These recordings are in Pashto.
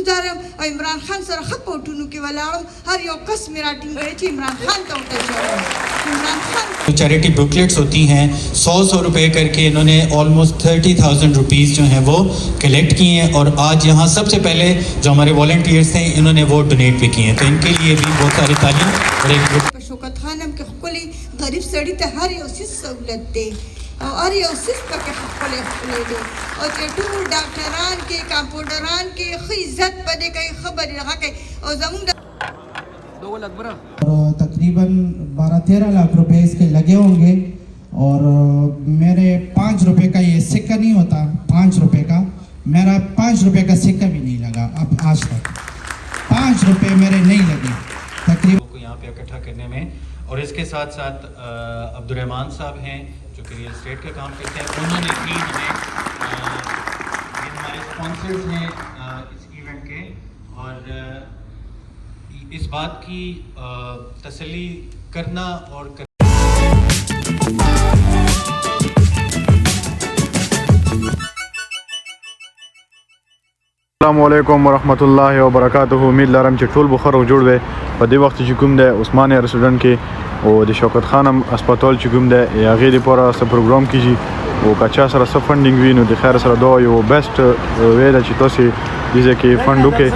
گزارم او عمران خان سره ښه پوټونو کې ولاړم هر یو کس مې راټینګوي چې عمران خان ته وتشوم عمران خان. چیریٹی بکلیٹس ہوتی ہیں 100 روپے کر کے انہوں نے آلموسٹ 30,000 روپیز جو ہیں وہ کلیکٹ کیے ہیں اور آج یہاں سب سے پہلے جو ہمارے والنٹیئرس ہیں انہوں نے وہ ڈونیٹ بھی کیے ہیں تو ان کے لیے بھی بہت ساری تعلیم اور ایک شوکت خانم کې خپلې غریب سړي ته هر یو څیز سہولت دی او هر یو څیز پکې خپلې دی او چې ټول ډاکټران کې کمپاونډران کې ښه عزت پدې کوي خبرې هغه کوي او زموږ تقریباً 12-13 لاکھ روپے اس کے لگے ہوں گے اور میرے 5 روپے کا یہ سکہ نہیں ہوتا 5 روپے کا میرا 5 روپے کا سکہ بھی نہیں لگا اب آج تک 5 روپے میرے نہیں لگے تقریباً کو یہاں پہ اکٹھا کرنے میں. اور اس کے ساتھ ساتھ عبد الرحمان صاحب ہیں جو کہ ریل اسٹیٹ کا کام کرتے ہیں انہوں نے بھی ہمیں ہمارے اسپانسرز ہیں اس ایونٹ کے اور اس بات کی تسلی کرنا اور السلام علیکم ورحمۃ اللہ وبرکاتہ. امید لرم چې ټول بخیر او جوړ وي. په دې وخت چې کوم د عثماني ریسټورانټ کې او د شوکت خانم هسپتال چې کوم د هغې لپاره څه پروګرام کیږي او که چا سره څه فنډینګ وي نو د خیر سره دا یو بیسټ وی ده چې تاسې دې ځای کې فنډ وکړئ.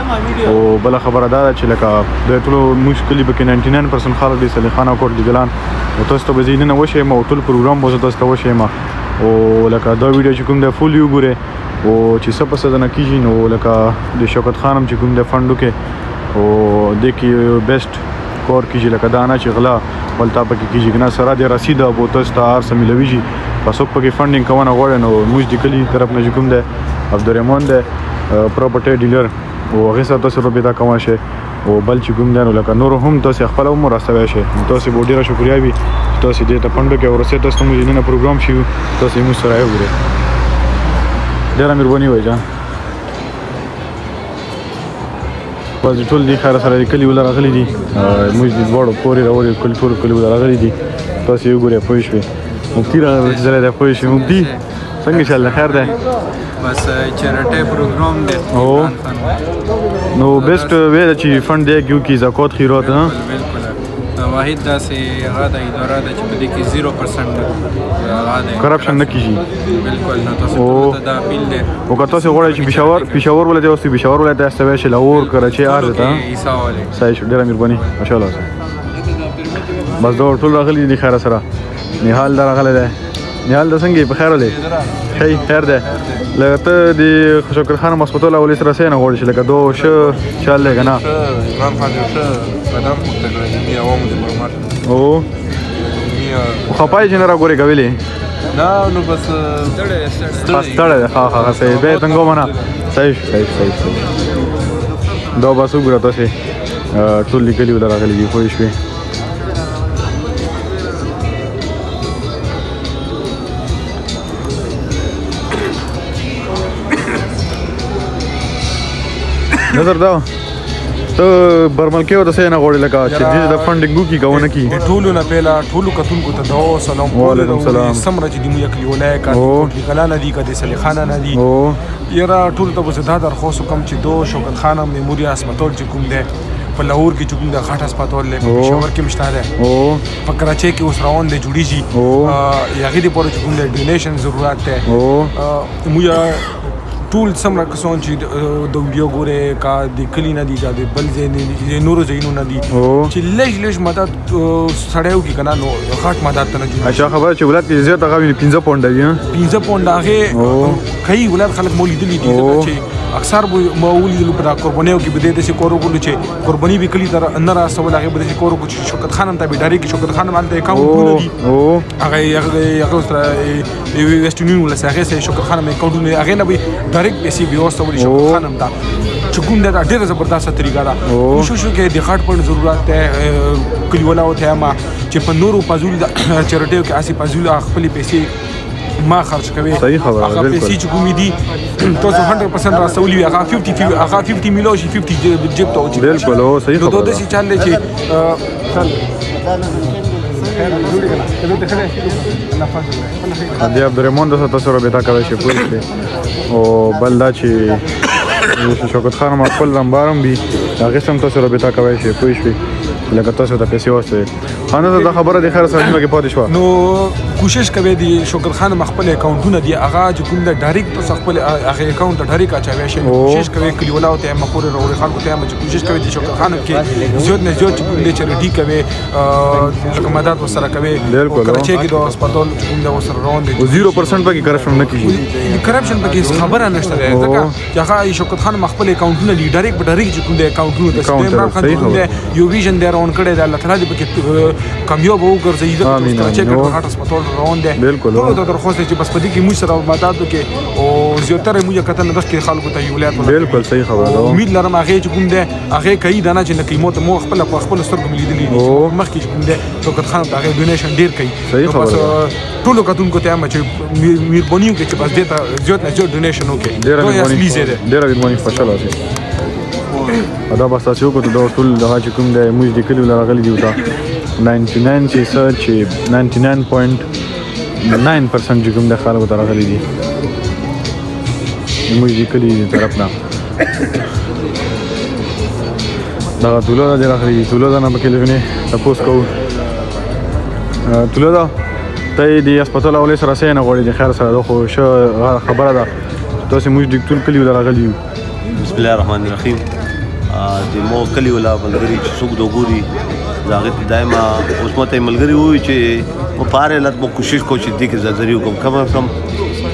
او بله خبره دا ده چې لکه د ټولو موږ کلي پکې 99% خلک دي سلیخان او کوټ ګلان او تاسو ته به زه نن وښیم او ټول پروګرام به زه تاسو ته وښیم او لکه دا ویډیو چې کوم دی فول یې وګورئ او چې څه په څه نه کېږي نو لکه د شوکت خان هم چې کوم دی فنډ وکړي او دې کې بیسټ کار کېږي لکه دا نه چې غلا ولتا پکې کېږي که نه سره د رسید او تاسو ته هر څه میلویږي که څوک پکې فنډینګ کوونه غواړي نو موږ د کلي طرف نه چې کوم دی عبدالرحمان دی پراپرټي ډیلر او هغې سره تاسو رابطه کولی شئ او بل چې کوم دی نو لکه نور هم تاسې خپله هم ورسوی شئ نو تاسې به ډېره شکریا وي چې تاسې دې ته فنډ وکړئ او رسید تاسو ته موږ نن پروګرام شي تاسې موږ سره یې وګورئ. ډېره مهرباني وایي جان بس ټول دې خیر سره د کلي وله راغلي دي موږ د دواړو پورې راوړي ټول کلي وله راغلي دي تاسې یې وګورئ پوه شوې. مفتي راغلی چې زلی دی پوه شوې مفتي څنګه چل دی خیر دی بس چیریټي پروګرام دی نو بیسټ وی ده چې فنډ دی کیو کی زکات خیرات نه بالکل واحد داسې هغه د اداره ده چې په دې کې 0% هغه دی کرپشن نه کیږي بالکل نه تاسو ته دا بیل دی او که تاسو غواړئ چې پېښور ولایت اوسئ پېښور ولایت ته استوی شئ لاهور کراچۍ هر ځای ته صحیح شو ډېره مهرباني ماشاءالله بس دا ټول راغلي دي خیر سره نهال دا راغلی دی نهال دا څنګه یې په خیر ولې ښه خیر دی لکه ته د شوکت خانم هسپتال اولې سره څه نه غواړې چې لکه دو ښه چل دی که نه او خفه یې چې نه راګورې کویلې نه نو بس ستړی دی ښه صحیح بیا یې تنګومه نه صحیح دا بس وګوره تاسې ټول لیکلي وله راغلي دي پوه شوې. نظر دا ته برملکې ورته څه نه غواړې لکه چې دې د فنډینګ وکړي که ونه کړي ټولو نه پهله ټولو کتونکو ته دعا او سلام وعلیکم سلام څومره چې زموږ کلیوالۍ که کلا نه دي که د سلیخانه نه دي یاره ټولو ته به زه دا درخواست وکړم چې دو شوکت خان میموریال هسپتال چې کوم دی په لاهور کې چې کوم د غټ هسپتال دی په پېښور کې هم شته دی په کراچۍ کې اوس روان دی جوړېږي هغې دپاره چې کوم دی ډونیشن ضرورت دی موږ ټول څومره کسان چې د ویډیو ګورې که د کلي نه دي که د بل ځای نورو ځایونو نه دي چې لږ مدد سړی وکړي که نه نو غټ مدد ته نه جوړېږي اچھا خبره چې ولایت کې زیات هغه 15 پونډه وي 15 پونډه هغې کوي ولایت خلک مو لیدلي دي چې اکثر به ما ولیدلو په قربانیو کې به دې داسې کار وکړو چې قرباني به کلي ته نه راستول هغې به داسې کار وکړو چې شوکت خان هم ته به ډارېږي شوکت خان هم هلته اکاونټونه دي هغه سره ویسټرن یونین ولسې هغې سره شوکت خان هم اکاونټونه هغې نه به ډایرکټ پیسې به واستولې شوکت خان هم ته چې کوم دی دا ډېره زبردسته طریقه ده کوشش وکړئ د غټ پړ ضرورت دی کلیوالو ته یم چې په نورو پزول چیریټیو کې هسې پزول خپلې پیسې ما خرج کوي صحیح خبره هغه پیسې چې کومې دي تاسو 100% راستولي وي هغه 50 میلیو شي 50 جیب ته وچې بالکل هو صحیح خبره نو داسې چل دی چې د عبدالرحمان د سره تاسو رابطه کوئ شئ پوه شئ او بل دا چې شوکت خان هم خپل نمبر هم وي د هغې سره هم تاسو رابطه کوی شئ پوه شوې لکه تاسو ته پیسې واستوئ خانه دا خبره د خیر سره نیمه کې پاتې شوه نو کوشش کوي د شوکت خان خپل اکاونټونه دي هغه چې کوم د ډایرکټ پس خپل هغه اکاونټ ته ډایرکټ اچوي شي کوشش کوي کلیولا او ته مپورې وروړي خلکو ته هم کوشش کوي چې شوکت خان کې زیات نه زیات چې کوم د چریټي کوي لکه مدد وسره کوي کراچۍ کې د هسپتال چې کوم د وسره روان دي 0% پکې کرپشن نه کیږي کرپشن پکې خبره نشته ده ځکه چې هغه شوکت خان خپل اکاونټونه دي ډایرکټ چې کوم د اکاونټونه د عمران خان یو ویژن دی روان کړی د الله تعالی دې پکې کامیاب وګرځي د کراچۍ کې هټ هسپتال روان دي ټول د درخواست چې بس پدې کې موږ سره مدد وکړي او زیاتره موږ کتل نه د خلکو ته ولایت بالکل صحیح خبره ده امید لرم هغه چې کوم ده هغه کوي دا نه چې نکیموت مو خپل سترګو ملیدلې دي مخکې چې کوم ده شوکت خان ته هغه ډونیشن ډیر کوي صحیح خبره ټول کتونکو ته هم چې مهرباني وکړي چې بس دې زیات نه زیات ډونیشن وکړي ډیر مهرباني خوشاله اوسئ دا بس تاسو کو ته ټول دغه چې کوم ده موږ د کلیو راغلي دي وتا 99 چې سر چې 99.9% چې کوم د خلکو ته راغلي دي موږ د کلی طرف نه دغه طوله ده راغلي دي طوله ده نه پکې لږ تپوس کوو طوله ده ته یې د هسپتال اولې سره څه نه غواړې د خیر سره دا خو ښه خبره ده تاسې موږ د ټول کلي راغلي یو بسم الله الرحمن الرحیم د مو کلي ولا ملګري چې څوک د ګوري د هغې ته دایمه اوس ماته یې ملګري ووایي چې په هر حالت مو کوشش کوو چې دې کې زلزلې وکړم کم از کم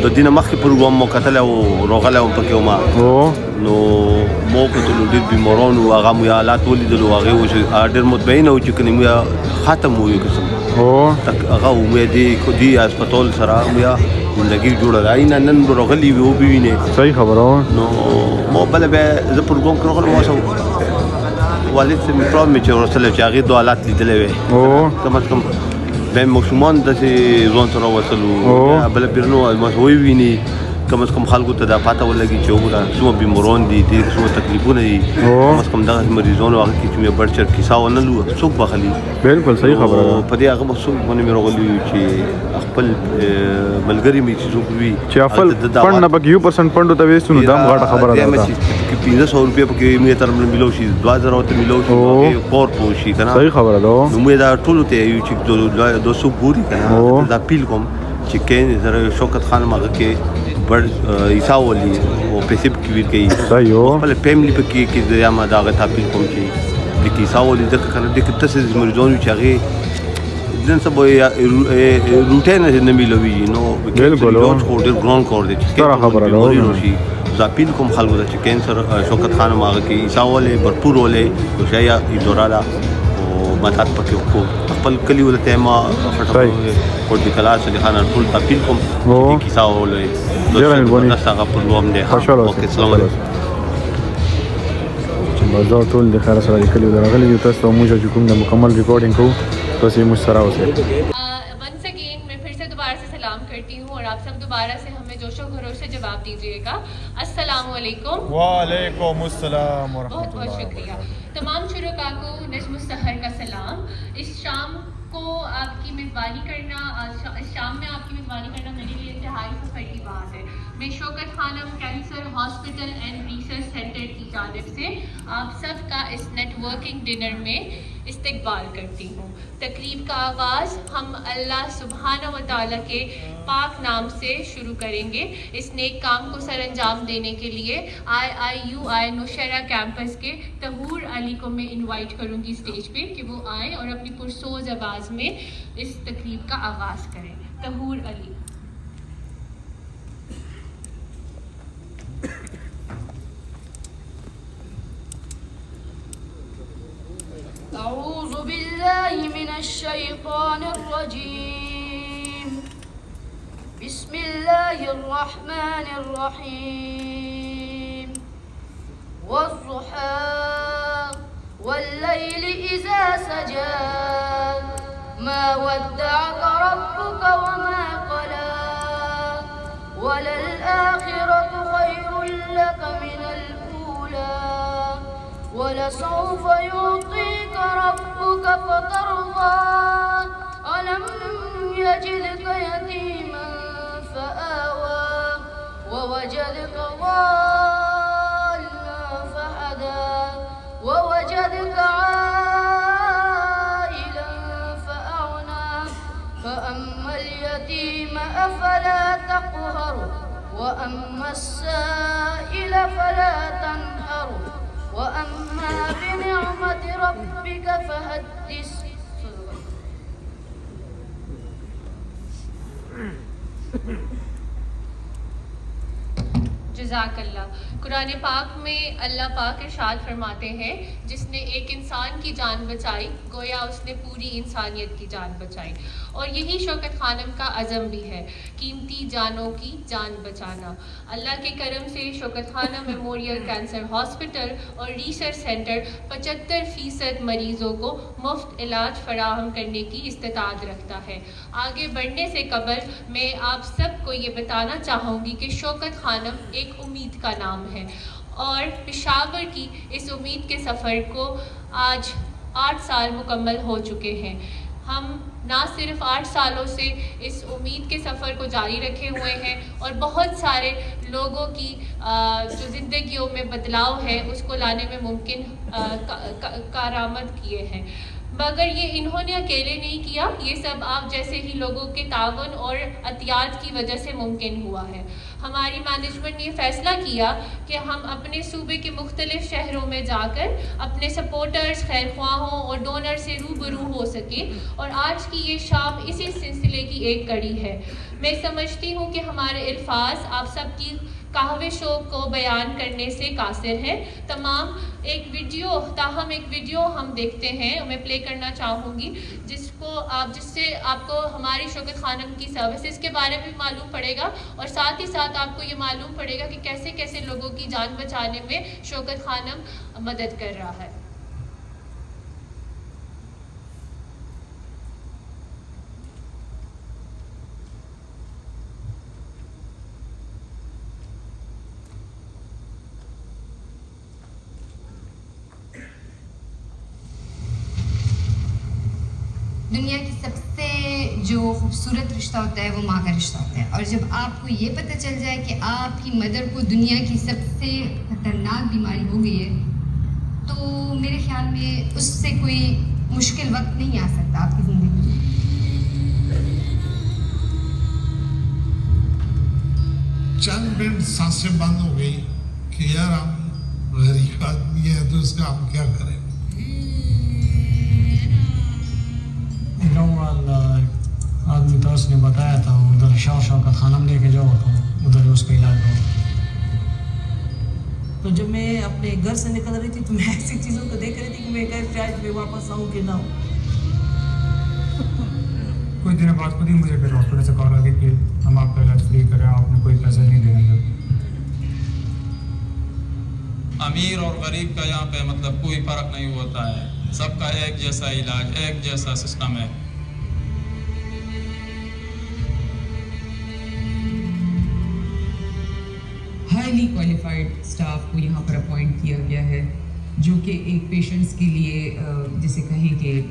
د دې نه مخکې پروګرام مو کتلی او راغلی وم پکې وم نو مو کتلو ډېر بیماران وو هغه مو حالات ولیدلو هغې وو چې ډېر مطمئنه وو چې که نه مو ختم وو یو قسم هغه وو دې هسپتال سره مو زندگی جوړه ده اینه نن راغلي وي وبوینې صحیح خبره نو ما بله بیا زه پروګرام کې راغلم واسه والد صاحب مې پلار مې چې ورسلی چې هغې دوه حالات لیدلی وی کم از کم بیا ماشومان داسې ځوان سره وصلو بله پېرنو وویني کم از کم خلکو ته دا پاته ولګي چې وګوره څومره بیماران دي دې څومره تکلیفونه دي کم از کم دغه مریضانو هغه کې چې مې بړ چړ کیسه ونه لو څوک بخلي بالکل صحیح خبره ده په دې هغه به څوک باندې مې راغلي چې خپل ملګري مې چې څوک وي چې خپل فنډ نه پکې 1% فنډ ته وېستو نو دا غاټه خبره ده چې 1500 روپیا پکې مې طرف نه ملو شي 2000 ته ملو شي کور پوه شي کنه صحیح خبره ده نو مې دا ټول ته یو چې 200 ګوري کنه دا پیل کوم چې کین زره شوکت خان ماغه کې بړ عیسا ولي او پیسې کې وی کوي صحیح خپل فیملی پکې کې د ما دا غته پیل کوم چې د عیسا ولي د کنه د تاسو مریضانو چې هغه دن سبا روټین نه ملوي نو بالکل خو ډېر ګران کور دي چې خبره ده زاپیل کوم خلکو ته چې کینسر شوکت خان ماغه کې عیسا ولي برپور ولي او شایا ایدورالا مدد پکې وکړو خپل کلي ولته ما کوټ کلاس علي خان ټول تپیل کوم چې کیسه ولې ډېر مهرباني تاسو په لوم دي خوشاله اوسئ السلام علیکم چې بازار ټول د خیر سره کلي راغلي یو تاسو موږ چې کوم د مکمل ریکارډینګ کوو تاسو موږ سره اوسئ ونس اگین میں پھر سے دوبارہ سے سلام کرتی ہوں اور آپ سب دوبارہ سے ہمیں جوش و خروش سے جواب دیجیے گا السلام علیکم وعلیکم السلام بہت بہت شکریہ تمام شرکاء کو نجم السحر کا سلام اس شام کو آپ کی میزبانی کرنا اس شام میں آپ کی میزبانی کرنا میرے لیے انتہائی فخر کی بات ہے میں شوکت خانم کینسر ہاسپٹل اینڈ ریسرچ سینٹر کی جانب سے آپ سب کا اس نیٹ ورکنگ ڈنر میں استقبال کرتی ہوں تقریب کا آغاز ہم اللہ سبحانہ و تعالیٰ کے پاک نام سے شروع کریں گے اس نیک کام کو سر انجام دینے کے لیے IIUI نوشہرہ کیمپس کے طہور علی کو میں انوائٹ کروں گی اسٹیج پہ کہ وہ آئیں اور اپنی پرسوز آواز میں اس تقریب کا آغاز کریں طہور علی أعوذ بالله من الشيطان الرجيم بسم الله الرحمن الرحيم والضحى والليل إذا سجى ما ودعك ربك وما قلى وللآخرة خير لك من الأولى ولسوف يعطيك ربك فترضى ألم يجدك يتيما فآوى ووجدك ضالا وأما السائل فلا تنهر وأما بنعمة ربك فحدث. جزاک اللہ. قرآن پاک میں اللہ پاک ارشاد فرماتے ہیں جس نے ایک انسان کی جان بچائی گویا اس نے پوری انسانیت کی جان بچائی. اور یہی شوکت خانم کا عزم بھی ہے، قیمتی جانوں کی جان بچانا. اللہ کے کرم سے شوکت خانم میموریل کینسر ہاسپٹل اور ریسرچ سینٹر 75% مریضوں کو مفت علاج فراہم کرنے کی استطاعت رکھتا ہے. آگے بڑھنے سے قبل میں آپ سب کو یہ بتانا چاہوں گی کہ شوکت خانم ایک امید کا نام ہے اور پشاور کی اس امید کے سفر کو آج 8 سال مکمل ہو چکے ہیں. ہم نہ صرف 8 سالوں سے اس امید کے سفر کو جاری رکھے ہوئے ہیں اور بہت سارے لوگوں کی جو زندگیوں میں بدلاؤ ہے اس کو لانے میں ممکن کارآمد کیے ہیں، مگر یہ انہوں نے اکیلے نہیں کیا، یہ سب آپ جیسے ہی لوگوں کے تعاون اور عطیات کی وجہ سے ممکن ہوا ہے. ہماری مینجمنٹ نے یہ فیصلہ کیا کہ ہم اپنے صوبے کے مختلف شہروں میں جا کر اپنے سپورٹرز، خیر خواہوں اور ڈونر سے روبرو ہو سکیں، اور آج کی یہ شام اسی سلسلے کی ایک کڑی ہے. میں سمجھتی ہوں کہ ہمارے الفاظ آپ سب کی قہوے شوق کو بیان کرنے سے قاصر ہے. ایک ویڈیو ہم دیکھتے ہیں، میں پلے کرنا چاہوں گی جس سے آپ کو ہماری شوکت خانم کی سروسز کے بارے میں معلوم پڑے گا اور ساتھ ہی ساتھ آپ کو یہ معلوم پڑے گا کہ کیسے کیسے لوگوں کی جان بچانے میں شوکت خانم مدد کر رہا ہے. دنیا کی سب سے جو خوبصورت رشتہ ہوتا ہے وہ ماں کا رشتہ ہوتا ہے، اور جب آپ کو یہ پتہ چل جائے کہ آپ کی مدر کو دنیا کی سب سے خطرناک بیماری ہو گئی ہے تو میرے خیال میں اس سے کوئی مشکل وقت نہیں آ سکتا آپ کی زندگی میں. چند منٹ سانسیں بند ہو گئی کہ یار ہم غریب آدمی ہیں تو اس کا ہم کیا کریں. گاؤں والا آدمی تو اس نے بتایا تھا ادھر شوکت خانم لے کے جاؤ تو ادھر اس کو علاج ہو. تو جب میں اپنے گھر سے نکل رہی تھی تو میں ایسی چیزوں کو دیکھ رہی تھی کہ میں شاید میں واپس آؤں کہ نہ ہوں. کچھ دنوں بعد خود ہی مجھے پھر ہاسپٹل سے کال آ گئی کہ ہم آپ کا علاج فری کریں، آپ نے کوئی پیسہ نہیں دیں گے. امیر اور غریب کا یہاں پہ مطلب کوئی فرق نہیں ہوتا ہے، سب کا ایک جیسا علاج، ایک جیسا سسٹم ہے. ہائیلی کوالیفائڈ اسٹاف کو یہاں پر اپوائنٹ کیا گیا ہے جو کہ ایک پیشنٹس کے لیے جسے کہیں کہ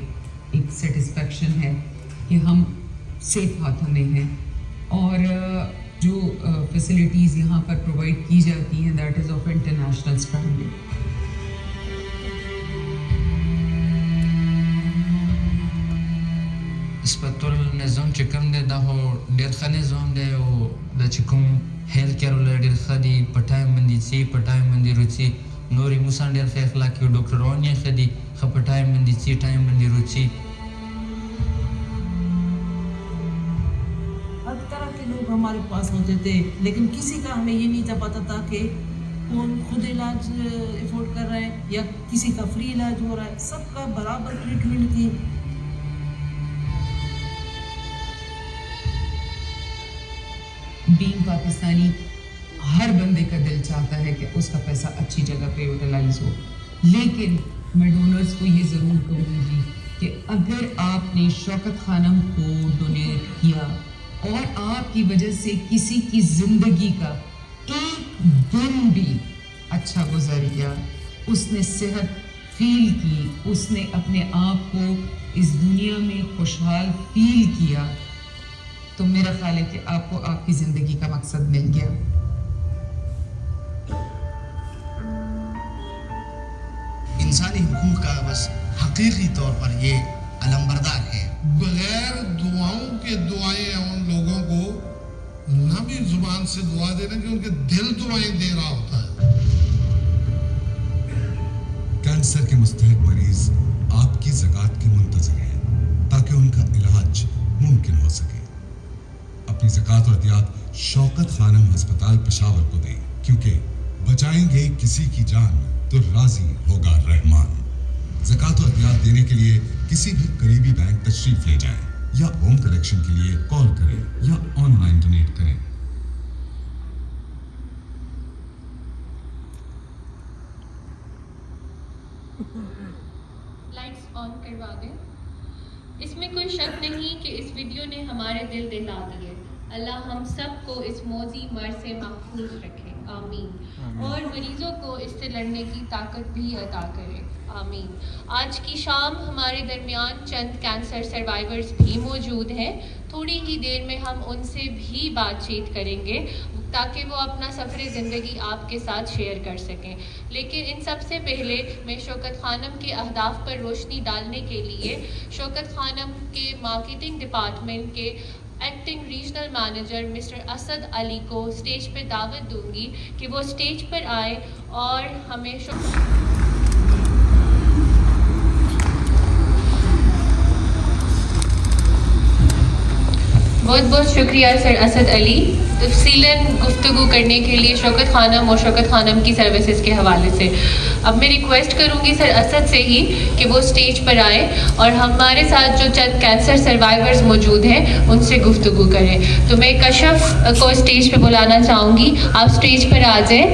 ایک سیٹسفیکشن ہے کہ ہم سیف ہاتھوں میں ہیں، اور جو فیسلٹیز یہاں پر پرووائڈ کی جاتی ہیں دیٹ از آف انٹرنیشنل اسٹینڈرڈ. اسپتال نظام چې کوم دی دا خو ډېر ښه نظام دی او دا چې کوم هیلث کیر ولر ډېر ښه دي، په ټایم باندې ځي، په ټایم باندې روځي. نور یې موسان ډېر ښه اخلاقي او ډاکټران یې ښه دي، ښه په ټایم باندې ځي، ټایم باندې روځي. ہر طرح کے لوگ ہمارے پاس ہوتے تھے لیکن کسی کا ہمیں یہ نہیں پتا تھا کہ کون خود علاج افورڈ کر رہا ہے یا کسی کا فری علاج ہو رہا ہے. سب کا برابر ٹریٹمنٹ تھی. بینگ پاکستانی ہر بندے کا دل چاہتا ہے کہ اس کا پیسہ اچھی جگہ پہ یوٹیلائز ہو، لیکن میں ڈونرز کو یہ ضرور کہوں گی کہ اگر آپ نے شوکت خانم کو ڈونیٹ کیا اور آپ کی وجہ سے کسی کی زندگی کا ایک دن بھی اچھا گزر گیا، اس نے صحت فیل کی، اس نے اپنے آپ کو اس دنیا میں خوشحال فیل کیا، تو میرا خیال ہے کہ آپ کو آپ کی زندگی کا مقصد مل گیا. انسانی حقوق کا بس حقیقی طور پر یہ علمبردار ہے. بغیر دعاؤں کے دعائیں ان لوگوں کو नमी जुबान से दुआ दे रहे हैं कि उनके दिल दुआएं दे रहा होता है। कैंसर के मुस्तहिक मरीज आपकी ज़कात के मुंतज़िर हैं ताकि उनका इलाज मुमकिन हो सके। अपनी ज़कात और अतियात शौकत खानम हस्पताल पेशावर को दें, क्योंकि बचाएंगे किसी की जान तो राजी होगा रहमान। ज़कात और अतियात देने के लिए किसी भी करीबी बैंक तशरीफ ले जाएं या होम कलेक्शन के लिए कॉल करें या ऑनलाइन डोनेट करें। लाइट्स ऑन करवा दें। इसमें कोई शक नहीं कि इस वीडियो ने हमारे दिल दिला दिए। अल्लाह हम सबको इस मौजी मर से महफूज रखे, आमीन। और मरीज़ों को इससे लड़ने की ताकत भी अता करे, आमीन। आज की शाम हमारे दरमियान चंद कैंसर सर्वाइवर्स भी मौजूद हैं। थोड़ी ही देर में हम उनसे भी बातचीत करेंगे ताकि वो अपना सफ़र ज़िंदगी आपके साथ शेयर कर सकें। लेकिन इन सबसे पहले मैं शौकत खानम के अहदाफ पर रोशनी डालने के लिए शौकत खानम के मार्केटिंग डिपार्टमेंट के acting regional manager mister Asad Ali को स्टेज पर दावत दूंगी कि वो स्टेज पर आए और हमें बहुत बहुत शुक्रिया सर असद अली तफसीलन गुफ्तगू करने के लिए शौकत खानम और शौकत खानम की सर्विसेज के हवाले से। अब मैं रिक्वेस्ट करूंगी सर असद से ही कि वो स्टेज पर आए और हमारे साथ जो चंद कैंसर सर्वाइवर्स मौजूद हैं उनसे गुफ्तगू करें। तो मैं कशफ को स्टेज पे बुलाना चाहूँगी, आप स्टेज पर आ जाएँ।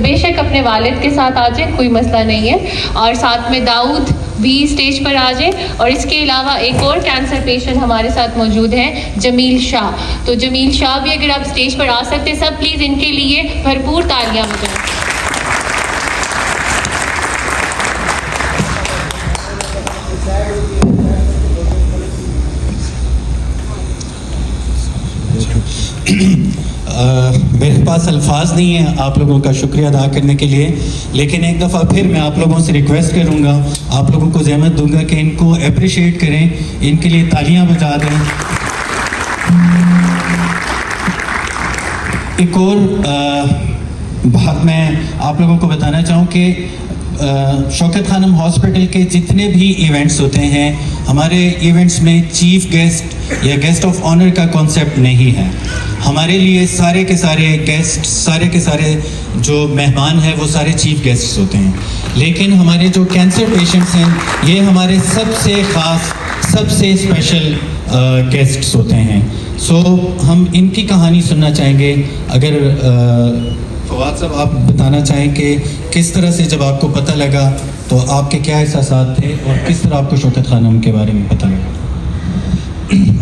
बेशक अपने वालिद के साथ आ जाएँ, कोई मसला नहीं है, और साथ में दाऊद भी स्टेज पर आ जाए। और इसके अलावा एक और कैंसर पेशेंट हमारे साथ मौजूद हैं, जमील शाह। तो जमील शाह भी अगर आप स्टेज पर आ सकते हैं, सब प्लीज़ इनके लिए भरपूर तालियां बजाएं। मेरे पास अल्फाज नहीं है आप लोगों का शुक्रिया अदा करने के लिए, लेकिन एक दफ़ा फिर मैं आप लोगों से रिक्वेस्ट करूंगा, आप लोगों को ज़हमत दूंगा कि इनको अप्रिशिएट करें, इनके लिए तालियां बजा दें। एक और बात मैं आप लोगों को बताना चाहूँ कि शौकत खानम हॉस्पिटल के जितने भी इवेंट्स होते हैं, हमारे इवेंट्स में चीफ गेस्ट या गेस्ट ऑफ ऑनर का कॉन्सेप्ट नहीं है। हमारे लिए सारे के सारे गेस्ट, सारे के सारे जो मेहमान हैं वो सारे चीफ गेस्ट्स होते हैं। लेकिन हमारे जो कैंसर पेशेंट्स हैं ये हमारे सबसे ख़ास, सबसे स्पेशल गेस्ट्स होते हैं। सो हम इनकी कहानी सुनना चाहेंगे। अगर फवाद साहब आप बताना चाहें कि किस तरह से जब आपको पता लगा तो आपके क्या एहसासात थे और किस तरह आपको शौकत खानम के बारे में पता लगा?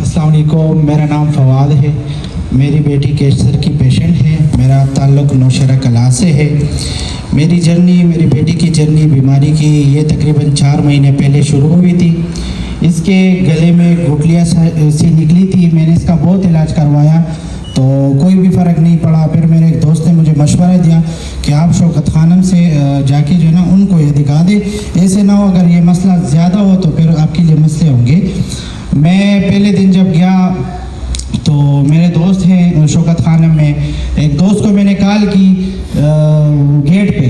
अस्सलाम वालेकुम, मेरा नाम फवाद है, मेरी बेटी कैंसर की पेशेंट है, मेरा ताल्लुक़ नौशहरा कला से है। मेरी बेटी की जर्नी बीमारी की ये तकरीबन 4 महीने पहले शुरू हुई थी। इसके गले में गुठलियाँ सी निकली थी, मैंने इसका बहुत इलाज करवाया तो कोई भी फ़र्क नहीं पड़ा। फिर मेरे एक दोस्त ने मुझे मशवरा दिया कि आप शौकत खानम से जाके जो है ना उनको ये दिखा दे, ऐसे ना हो अगर ये मसला ज़्यादा हो तो फिर आपके लिए मसले होंगे। मैं पहले दिन जब गया तो मेरे दोस्त हैं शौकत खानम में, एक दोस्त को मैंने कॉल की गेट पे,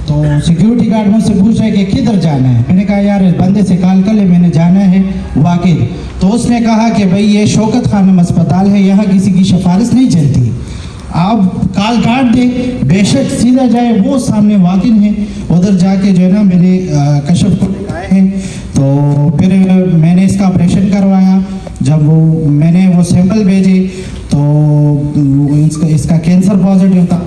तो सिक्योरिटी गार्ड मुझसे पूछ रहा है कि किधर जाना है। मैंने कहा यार इस बंदे से कॉल कर ले, मैंने जाना है वाकई। तो उसने कहा कि भाई ये शौकत खानम अस्पताल है, यहाँ किसी की सिफारिश नहीं चलती, आप कॉल काट दे, बेशक सीधा जाए, वो सामने वाकिन है, उधर जाके जो है ना मैंने कशफ को आए हैं। तो फिर मैंने इसका ऑपरेशन करवाया। जब मैंने वो सैंपल भेजे तो इसका कैंसर पॉजिटिव था।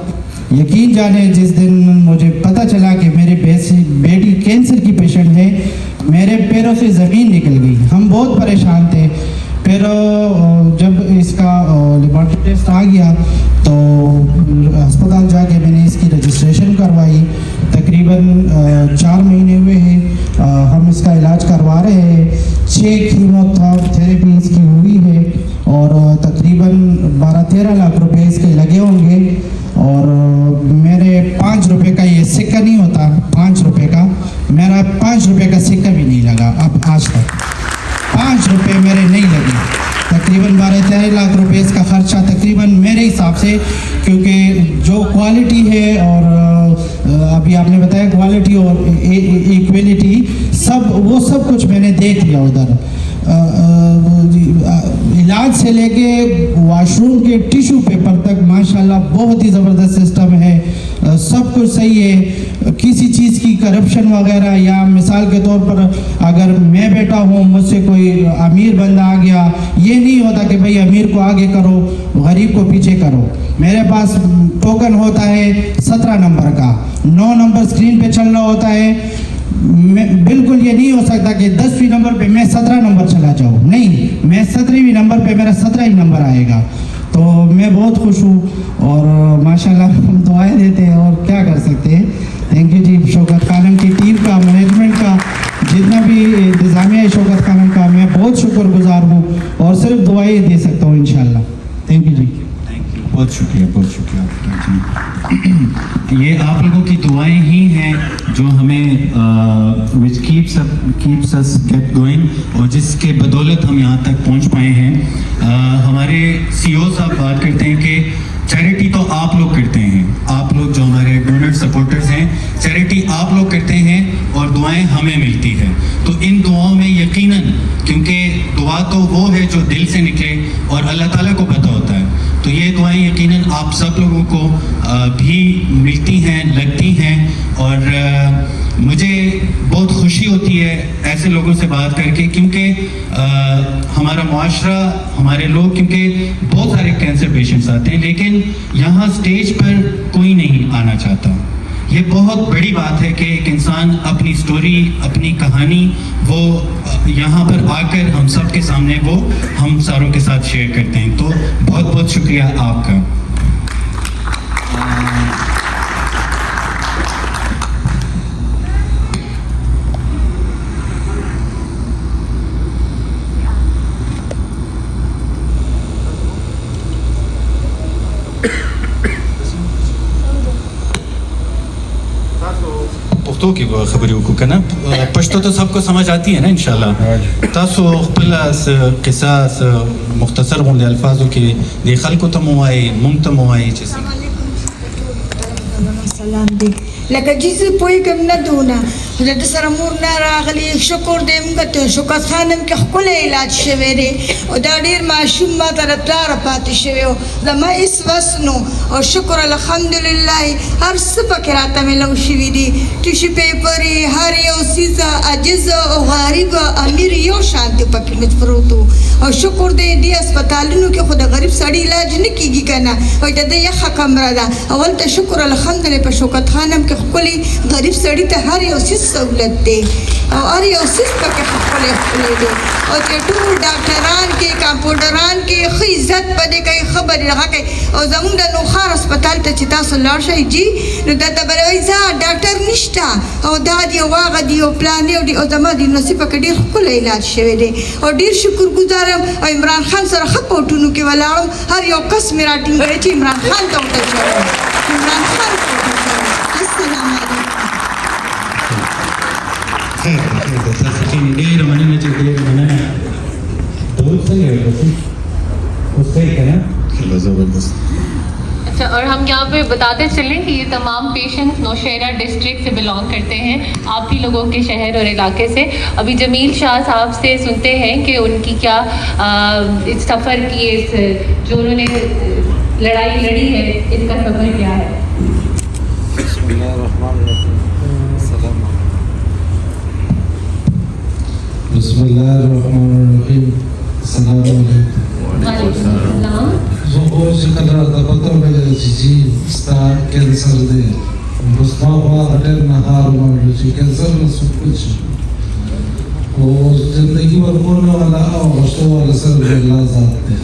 यकीन जाने जिस दिन मुझे पता चला कि मेरी बेटी कैंसर की पेशेंट है, मेरे पैरों से ज़मीन निकल गई। हम बहुत परेशान थे। फिर जब इसका लेबोरेटरी टेस्ट आ गया तो अस्पताल जाके मैंने इसकी रजिस्ट्रेशन करवाई। तकरीबन 4 महीने हुए हैं हम इसका इलाज करवा रहे हैं। 6 कीमोथेरेपी इसकी हुई है और तकरीबन 12-13 लाख रुपए इसके लगे होंगे। और मेरे 5 रुपए का ये सिक्का नहीं होता, 5 रुपए का, मेरा 5 रुपए का सिक्का भी नहीं लगा अब आज तक, 5 रुपए मेरे नहीं लगे। तकरीबन 12-13 लाख रुपए इसका खर्चा तकरीबन मेरे हिसाब से, क्योंकि जो क्वालिटी है और अभी आपने बताया क्वालिटी और इक्वलिटी सब कुछ मैंने देख लिया उधर। इलाज से लेके वॉशरूम के टिश्यू पेपर तक माशाल्लाह बहुत ही ज़बरदस्त सिस्टम है, सब कुछ सही है। किसी चीज़ की करप्शन वगैरह, या मिसाल के तौर पर अगर मैं बैठा हूँ मुझसे कोई अमीर बंदा आ गया, ये नहीं होता कि भाई अमीर को आगे करो गरीब को पीछे करो। मेरे पास टोकन होता है 17 नंबर का, 9 नंबर स्क्रीन पे चल रहा होता है। बिल्कुल ये नहीं हो सकता कि 10वीं नंबर पे मैं 17 नंबर चला जाऊँ, नहीं, मैं 17वीं नंबर पे मेरा 17 ही नंबर आएगा। तो मैं बहुत खुश हूँ और माशाल्लाह हम दुआएं देते हैं और क्या कर सकते हैं। थैंक यू जी, शौकत खानम की टीम का, मैनेजमेंट का, जितना भी इंतज़ामिया है शौकत खानम का, मैं बहुत शुक्रगुजार हूँ और सिर्फ दुआएं दे सकता हूँ इंशाल्लाह। थैंक यू जी। बहुत शुक्रिया जी। ये आप लोगों की दुआएं ही हैं जो हमें which keeps us keep going, और जिसके बदौलत हम यहाँ तक पहुँच पाए हैं। हमारे सीईओ साहब बात करते हैं कि चैरिटी तो आप लोग करते हैं, आप लोग जो हमारे डोनर सपोर्टर्स हैं, चैरिटी आप लोग करते हैं और दुआएं हमें मिलती है। तो इन दुआओं में यकीनन, क्योंकि दुआ तो वो है जो दिल से निकले और अल्लाह ताला को पता होता है, तो ये दुआएं यकीनन आप सब लोगों को भी मिलती हैं, लगती हैं। और मुझे बहुत खुशी होती है ऐसे लोगों से बात करके, क्योंकि हमारा मुआशरा, हमारे लोग, क्योंकि बहुत सारे कैंसर पेशेंट्स आते हैं लेकिन यहाँ स्टेज पर कोई नहीं आना चाहता। ये बहुत बड़ी बात है कि एक इंसान अपनी स्टोरी, अपनी कहानी वो यहाँ पर आकर हम सब के सामने वो हम सारों के साथ शेयर करते हैं। तो बहुत बहुत शुक्रिया आपका। پښتو کې به خبرې وکړو که نه؟ پښتو ته سب کو سمجھ آتی ہے نا انشاءاللہ؟ تاسو خپل قصه مختصر غونډې الفاظو کې د خلکو ته مو وایي، مونږ ته مو وایي چې سلام دی لکه جیسه پوهېږم نه دونه د سره مور نه راغلي، شکر دی موږ ته شوکت خانم کې ښکلی علاج شوی دی او دا ډېر ماشوم ما ته د پلاره پاتې شوی و، زما هېڅ وس نو او شکر الحمدلله هر څه پکې راته میلاو شوي دي، ټیشو پیپر یې، هر یو څیز، عاجز او غریب امیر یو شان دی پکې مې پروت و او شکر دی دې هسپتالونو کې خو د غریب سړي علاج نه کېږي که نه، وایي د ده یخه کمره ده، اول ته شکر الحمدلله په شوکت خانم کې ښکلي غریب سړي ته هر یو څیز سہولت دی او هر یو څیز پکې ښکلی ښکلی دی او چې ټول ډاکټران کې، کمپاونډران کې ښه عزت په دې کوي، خبرې هغه کوي او زمونږ د نوښار هسپتال ته چې تاسو لاړ شئ جي نو دلته به وایي ځه ډاکټر نشته او دا دی او هغه دی او پلان دی او زما د یونیورسټي پکې ډېر ښکلی علاج شوی دی او ډېر شکرګزار یم او عمران خان سره ښه پوټونو کې ولاړم، هر یو کس مې راټینګوي چې عمران خان ته وټچوم، عمران خان ته وټچوم. السلام علیکم. ډېره مننه چې ډېره مننه. درود څنګه وي بس اوس صحیح که نه؟ زبردست. اچھا، اور ہم یہاں پہ بتاتے چلیں کہ یہ تمام پیشنٹس نوشہرہ ڈسٹرکٹ سے بلانگ کرتے ہیں، آپ ہی لوگوں کے شہر اور علاقے سے۔ ابھی جمیل شاہ صاحب سے سنتے ہیں کہ ان کی کیا اس سفر کی، جو انہوں نے لڑائی لڑی ہے، اس کا سفر کیا ہے۔ بسم اللہ الرحمن الرحیم. بسم الله الرحمن الرحیم. السلام علیکم. وعلیکم السلام. زه اوس کله د پته ولګېده چې ستا کینسر دی، نو ستا خوا ډېر نهار ومنډه چې کینسر نه څوک شي او زندګي ورکولو والا او غوښتو والا سره د الله ذات دی.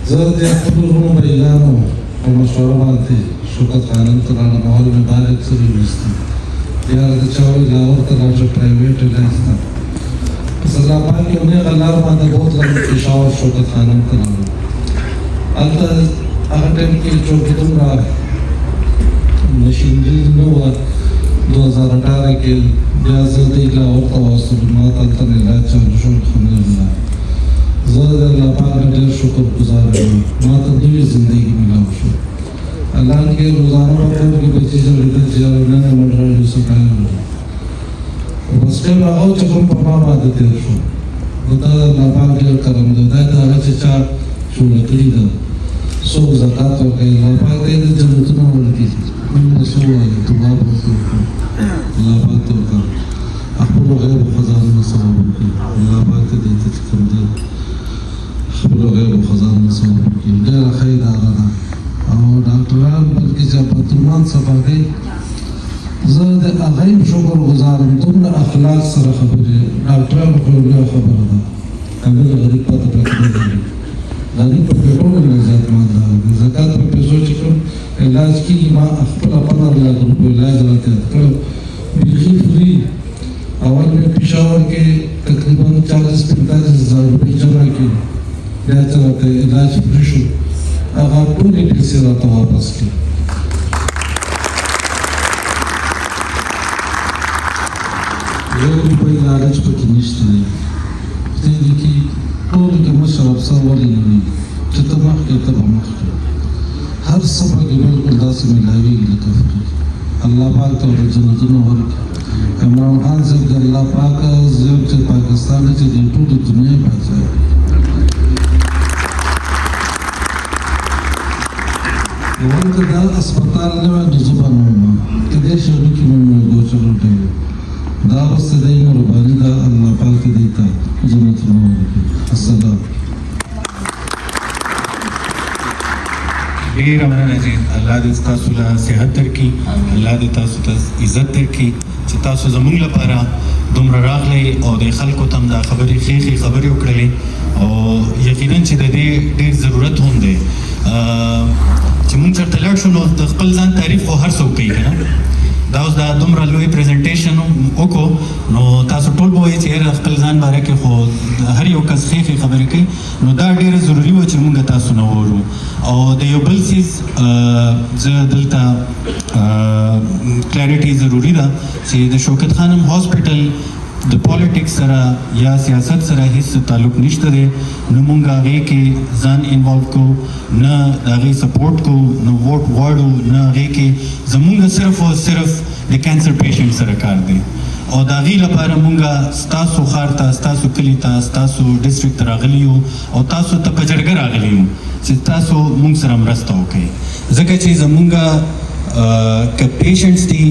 زه د خپلو وروڼو بهیګانو په مشوره باندې شوکت خانم ته راغلم، اول مې بار اکسرې ویستې، بیا راته چا وویل لاهور ته لاړ شه پرایویټ علاج ته. په سزاباد کې نیغه لار باندې بوتلم، پېښور شوکت خانم ته راغلم. هلته هغه ټایم کې چونکې دومره مشینري نه وه، 2018 کې بیا زه دی لاهور ته واستلم، ما ته هلته علاج چالو شو الحمدلله. زاد اللہ پاک نے ڈیر شکر گزار ہے ماتا دوی زندگی ملا شو اللہ کے روزانہ وقت کی بچی سے لیتا چیزا انہوں نے مڈرہ جو سکایا ہو بس کے باغاو چکم پاپا بادے تیر شو بتا اللہ پاک ڈیر کرم دے دائتا آگا چچا شو لکڑی دا سوک زکاة وکے اللہ پاک دے دے جنتنا ورکی من نے سو آئی تو باب ہوتی اللہ پاک تو کر اخبر غیر خزان نصاب کی اللہ پاک دے دے چکم دے اخبر غیر خزان نصاب کی دیر خیر آغانا اور ڈاکٹران بلکہ جب پترمان صفا گئی زاد اغیم شکر گزارم تم اخلاق سر خبر ہے ڈاکٹران کو بیا خبر دا اگر غریب پتہ پکنے دیں غریب پر پیٹوں میں نجات ماندہ زکاة پر پیسو چکم علاج کی ماں اخبر 15 لاکھ روپے علاج راتے ہیں بیخی فری اول میں پشاور کے تقریباً 40-45 ہزار روپے جمع کی یا چلاتے علاج فری شو اگر پوری پیسے راتا واپس کی یہ روپے علاج پر کنشت نہیں تیلی کی طول کے مشرف سوالی نہیں چتمخ کے تبمخ کے ہر صفحہ کے بالکل دا سے ملاوی گی لکفری اللہ پاک تو جنتن ورک عمران خان سے اللہ پاک زیب سے پاکستان سے دیٹو دی دنیا پہنچائے وقت دا اسپتال نوے دزبا نوما کدے شروع کی میں گوچر اٹھے دا بس دائی مربانی دا اللہ پاک دیتا جنت ورک السلام ډیر مننه چې الله دې تاسو له صحت درکړي الله دې تاسو ته عزت درکړي چې تاسو زموږ لپاره دومره راغلی او د خلکو ته هم دا خبرې ښې خبرې وکړلې او یقینا چې د دې ډېر ضرورت هم دی چې موږ چېرته لاړ شو نو د خپل ځان تعریف خو هر څوک کوي که نه دا اوس دا دومره لوی پریزنټیشن وکړو نو تاسو ټول به وایي چې یاره خپل ځان باره کې خو هر یو کس ښې خبرې کوي نو دا ډېره ضروري وه چې موږ تاسو نه واورو او د یو بل څیز زه دلته کلیریټي ضروري ده چې د شوکت خانم هاسپټل د پالیټکس سره یا سیاست سره هیڅ تعلق نشته دی نو موږ هغې کې ځان انوالو کوو نه د هغې سپورټ کوو نه ووټ غواړو نه هغې کې زموږ صرف او صرف د کینسر پیشنټ سره کار دی او د هغې لپاره موږ ستاسو ښار ته ستاسو کلي ته ستاسو ډسټرکټ ته راغلي یو او تاسو ته په جرګه راغلي یو چې تاسو موږ سره مرسته وکړئ ځکه چې زموږ که پیشنټس دي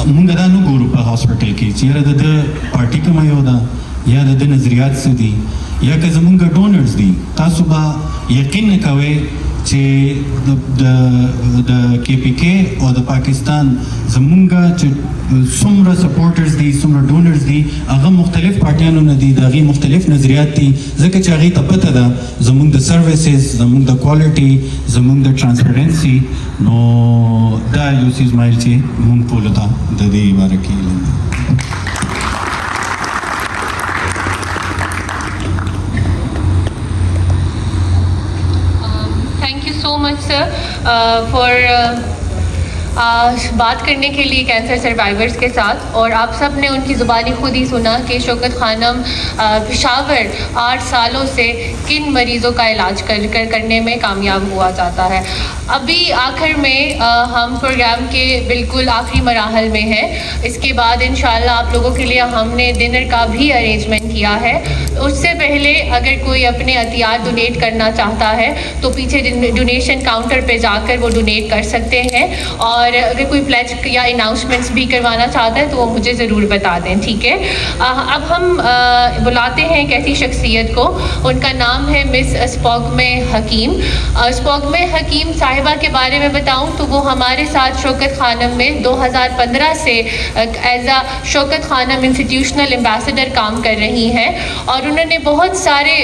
مونږ دا نه ګورو په هاسپټل کې چې یاره د ده پارټي کومه یو ده یا د ده نظریات څه دي یا که زمونږ ډونرز دي تاسو به یقین نه کوئ چې د کې پی کې او د پاکستان زمونږ چې څومره سپورټرز دي څومره ډونرز دي هغه مختلف پارټیانو نه دي د هغې مختلف نظریات دي ځکه چې هغې ته پته ده زمونږ د سروسز زمونږ د کوالټي زمونږ د ټرانسپیرنسي نو دا یو څیز مایل چې مونږ ټولو ته د دې باره کې so much sir for بات کرنے کے لیے کینسر سروائیورز کے ساتھ اور آپ سب نے ان کی زبانی خود ہی سنا کہ شوکت خانم پشاور 8 سالوں سے کن مریضوں کا علاج کرنے میں کامیاب ہوا جاتا ہے ابھی آخر میں ہم پروگرام کے بالکل آخری مراحل میں ہیں اس کے بعد انشاءاللہ آپ لوگوں کے لیے ہم نے ڈنر کا بھی ارینجمنٹ کیا ہے اس سے پہلے اگر کوئی اپنے عطیات ڈونیٹ کرنا چاہتا ہے تو پیچھے ڈونیشن کاؤنٹر پہ جا کر وہ ڈونیٹ کر سکتے ہیں اور اگر کوئی پلیج یا اناؤنسمنٹس بھی کروانا چاہتا ہے تو وہ مجھے ضرور بتا دیں ٹھیک ہے اب ہم بلاتے ہیں ایک ایسی شخصیت کو ان کا نام ہے مس اسپوگم حکیم اسپوگم حکیم صاحبہ کے بارے میں بتاؤں تو وہ ہمارے ساتھ شوکت خانم میں 2015 سے ایز اے شوکت خانم انسٹیٹیوشنل ایمبیسڈر کام کر رہی ہیں اور انہوں نے بہت سارے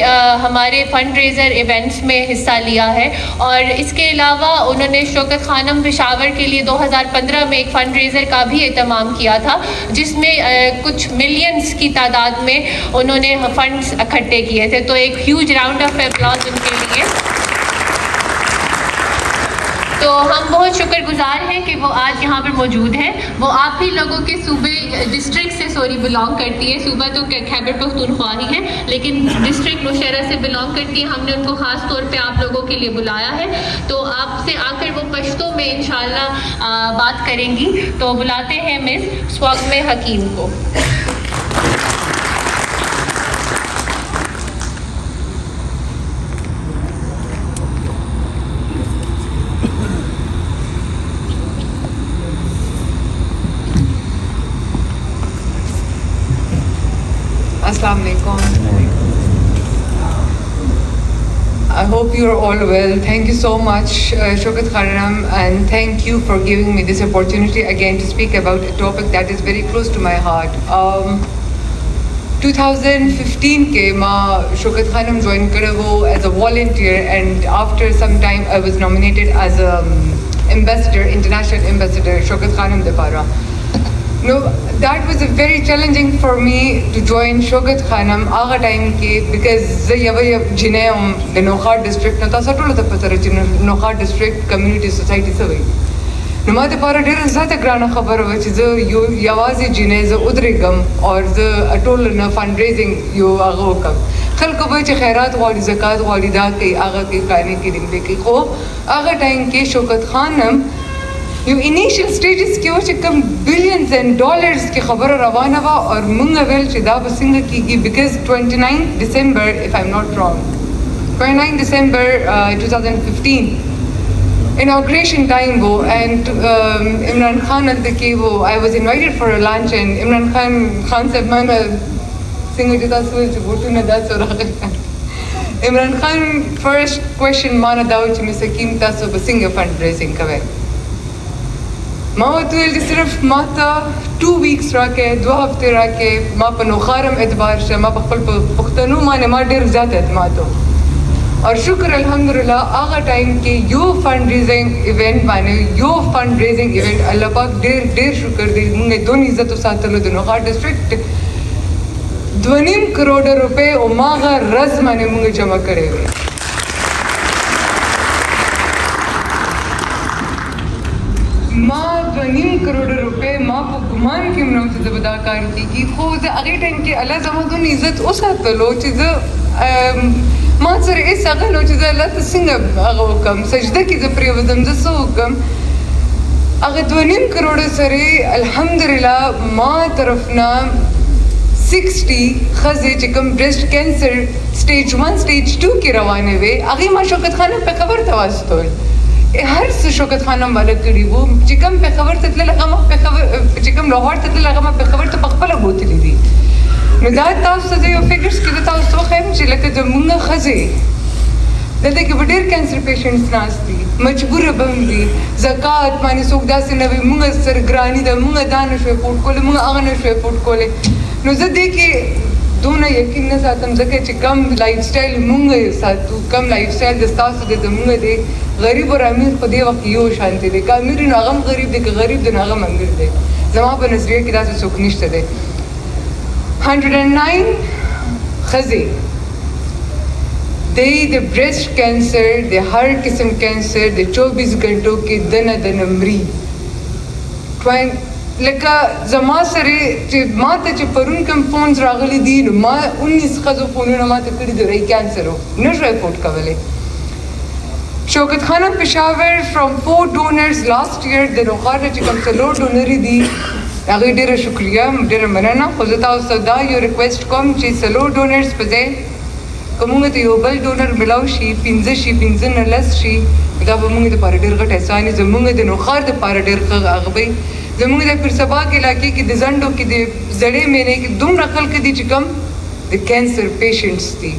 ہمارے فنڈ ریزر ایونٹس میں حصہ لیا ہے اور اس کے علاوہ انہوں نے شوکت خانم پشاور کے لیے 2015 میں ایک فنڈ ریزر کا بھی اہتمام کیا تھا جس میں کچھ ملینز کی تعداد میں انہوں نے فنڈز اکٹھے کیے تھے تو ایک ہیوج راؤنڈ آف اپلاز ان کے لیے تو ہم بہت شکر گزار ہیں کہ وہ آج یہاں پر موجود ہے. وہ آپ ہی لوگوں کے صوبے ڈسٹرکٹ سے بلانگ کرتی ہے. صوبہ تو خیبر پختونخوا ہی ہے لیکن ڈسٹرکٹ نوشہرہ سے بلانگ کرتی ہے. ہم نے ان کو خاص طور پہ آپ لوگوں کے لیے بلایا ہے. تو آپ سے آ کر وہ پشتو میں انشاءاللہ بات کریں گی. تو بلاتے ہیں مس سواگمے حکیم کو. Assalamu alaikum. I hope you are all well. Thank you so much, Shaukat Khanam, and thank you for giving me this opportunity again to speak about a topic that is very close to my heart. 2015 ke ma Shaukat Khanam joined Karavo as a volunteer, and after some time I was nominated as a ambassador, international ambassador, Shaukat Khanam Depara. No, that was a very challenging for me to join Shaukat Khanam aga time ke, because zayavaya jineum the Nokhar district na ta satula ta patara jin Nokhar district community society savai no ma de para der zata grana khabar wa che zo yawazi jine zo udregam aur zo atol na fundraising yo aga kam khalko ba che khairat wali zakat wali da ke aga ke kane ke din de ke ko aga time ke Shaukat Khanam یو انیشل سٹیجز کې و چې کوم بلینز اینڈ ډالرز کې خبره روانه وه او موږ ویل چې دا به څنګه کېږي بیکاز 29 ډسمبر اف آیم ناٹ رانګ 29 ډسمبر 2015 inauguration time wo and Imran Khan at the wo I was invited for a lunch and Imran Khan said mana single jita sul che botu na da so Imran Khan first question mana daw che Mr. Kim taso ba single fundraising kave ما وتویل صرف ما ته 2 weeks راکې 2 هفته راکې ما په نوخارم اعتبار شه ما په خپل پښتنو باندې ما ډېر زیات اعتماد اور شکر الحمدلله هغه ټایم کې یو فند ریزینګ ایونٹ باندې یو فند ریزینګ ایونٹ الله پاک ډېر شکر دی موږ دون عزت ساتلو د نوخار ډسټریکټ 2.5 کروڑ روپے او ماغه رز باندې موږ جمع کړې وي ما 2.5 کروڑ روپے ما په ګمان کې منو چې د بداکار کیږي خو زه هغه ټایم کې الله زموږ عزت وساتلو چې زه ما سره هیڅ هغه نو چې زه الله ته څنګه هغه وکم سجده کې زه پرېوځم زه څه وکم هغه 2.5 کروڑ سره الحمدلله ما طرفنا 60 خزې چې کوم بريست کینسر سټیج 1 سټیج 2 کې روانې وي هغه ما شوکت خانم په خبر ته واستول هر څه شوکت خانم والا کړي وو چې کوم په خبر ته تلل هغه ما په خبر چې کوم لاهور ته تلل هغه ما په خبر ته په خپل بوتلې دي نو دا تاسو ته یو فګرز کې تاسو خو هم چې لکه د مونږه خزې دلته کې ډېر کینسر پیشنټس ناست دي مجبور به دي زکات باندې څوک داسې نه وي مونږ سرګرانی د مونږ دانه شوی پورټ کولې مونږ هغه نه شوی پورټ کولې نو زه دې کې دونه یقین نه ساتم ځکه چې کم لایف سټایل مونږ ساتو کم لایف سټایل د تاسو د مونږ دی غریب او امیر په دې وخت یو شان دي که امیر نو هغه غریب دی که غریب دی نو هغه امیر دی زما په نظریه کې داسې څوک نشته دی 109 خزې د بریسٹ کینسر د هر قسم کینسر د 24 غنټو کې دنه مري لکه زما سره چې ما ته چې پرون کوم فونز راغلي دي نو ما 19 خزو فونونه ما ته کړي دي رای کینسر نه شوی افورډ کولی شوکت خانم پشاور فرام 4 donors last year د نوخار چې کوم څلور ډونري دي هغه ډیره شکریه ډیره مننه خو زه تاسو دا یو ریکویسټ کوم چې څلور ډونرز په ځای کومه ته یو بل ډونر ملاو شي 15 شي 15 لس شي دا به موږ د پاره ډیر غټ احسان زموږ د نوخار د پاره ډیر هغه به زموږ د پرسبا کې علاقې کې د زندو کې د زړې مینې کې دومره خلک دي چې کم د کینسر پیشنټس دي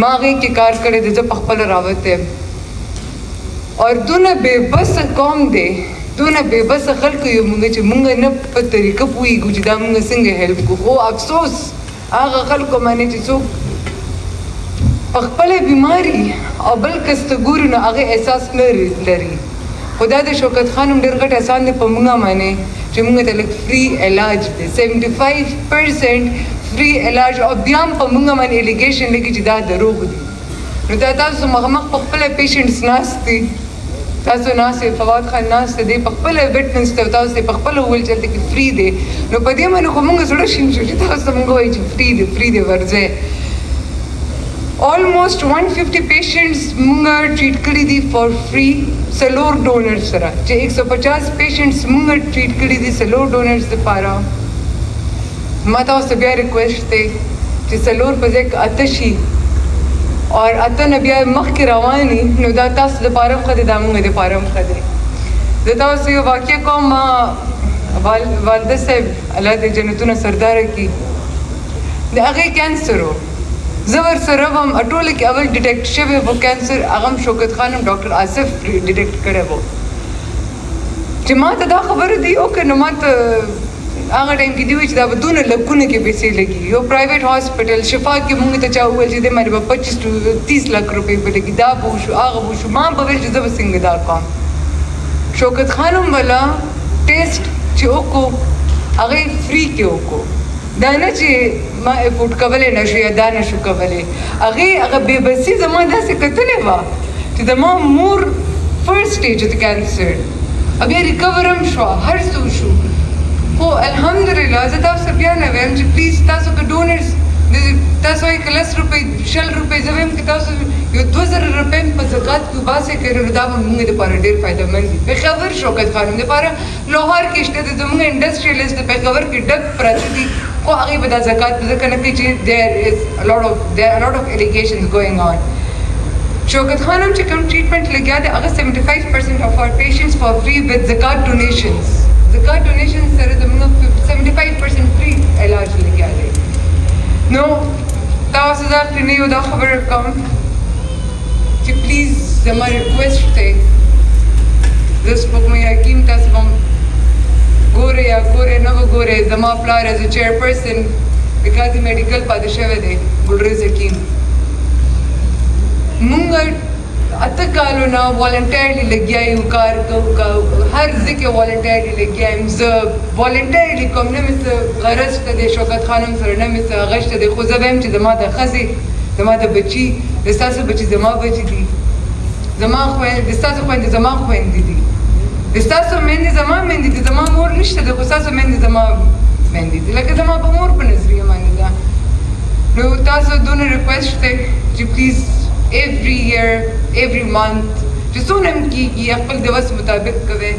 ما هغه کې کار کړی د خپل راوته اور دونه بے بس قوم دی دونه بے بس خلک یو موږ چې موږ نه په طریقه پوهیږو چې دا موږ څنګه هیلپ کوو خو افسوس هغه خلکو باندې چې څوک په خپله بیماري او بل کس ته ګوري نو هغه احساس نه لري خو دا د شوکت خانم ډېر غټ احسان دی په موږ باندې چې موږ ته لږ فری علاج دی 75% فری علاج او بیا هم په موږ باندې الیګیشن لګي چې دا دروغ دي نو دا تاسو مخامخ په خپله پیشنټس ناست دي تاسو ناس فواد خان ناس دې په خپل وټنس ته تاسو په خپل ویل چلته کې فری دی نو په دې باندې کومه زړه شین شو چې تاسو موږ وایي چې فری دی ورځه almost 150 patients مونږ ټریټ کړی دي فار فری سلور ډونر سره چې 150 پیشنټس مونږ ټریټ کړی دي سلور ډونرز لپاره ما تاسو بیا ریکویسټ ته چې سلور په ځای کې آتشي اور اته نه بیا مخکې رواني نو دا تاسو لپاره خو د موږ لپاره هم خدای زه تاسو یو واقع کوم ما والده صاحب الله دې جنتونه سردار کړي د هغې کینسر و زه ورسره وم ټوله کې اول ډیټیکټ شوی و کینسر هغه هم شوکت خان هم ډاکټر آصف ډیټیکټ کړی و چې ما ته دا خبره دی او که نو ما ته هغه ټایم کې دی وي چې دا به دونه لکونه کې پیسې لګي یو پرایویټ هاسپټل شفا کې مونږ ته چا وویل چې دی باندې به 25 to 30 لک روپۍ به لګي دا به وشو هغه به وشو ما به ویل چې زه به څنګه دا کوم شوکت خان هم والا ټیسټ چې وکړو هغه یې فري کې وکړو دا نه چې ما افورډ کولی نه شو یا دا نه شو کولی هغه بې بسي زما داسې کتلې وه چې زما مور فرسټ سټیج د کینسر بیا ریکور هم شوه هر څه وشو خو الحمدلله زه تاسو بیا نه وایم چې پلیز تاسو که ډونرز تاسو وایي که 10 روپۍ 20 روپۍ زه وایم که تاسو یو 2000 روپۍ په زکات کې وباسئ که نو دا به موږ دپاره ډېر فایدهمند وي پېښور شوکت خانم دپاره لاهور کې شته د زموږ انډسټریلسټ د پېښور کې ډک پراته دي خو هغې به دا زکات ځکه نه کوي چې there are a lot of allegations going on شوکت خان هم چې کوم ټریټمنټ لګیا دی هغه 75% of our patients for free with zakat donations zakat donations سره زموږ 75% free علاج لګیا دی نو تاسو ځکه نه یو دا خبره کوم چې پلیز زما ریکویسټ دی زه سپوږمۍ حکیم تاسو هم ګورئ یا ګورئ نه وګورئ زما پلار ایز ا چیرپرسن د قاضي میډیکل پاتې شوی دی ګلریز حکیم مونږ اته کالو نه والنټیرلی لګیا یو کار کوو هر ځای کې والنټیرلی لګیا یم زه والنټیرلی کوم نه مې څه غرض شته دی شوکت خانم سره نه مې څه هغه شته دی خو زه وایم چې زما د ښځې زما د بچي د ستاسو بچي زما بچي دي زما خویندې د ستاسو خویندې زما خویندې دي د ستاسو میندې زما میندې دي زما مور نشته دی خو ستاسو میندې زما میندې دي لکه زما په مور په نظریه باندې ده نو تاسو دونه ریکویسټ دی چې پلیز every year every month چې څونه هم کېږي خپل د وس مطابق کوئ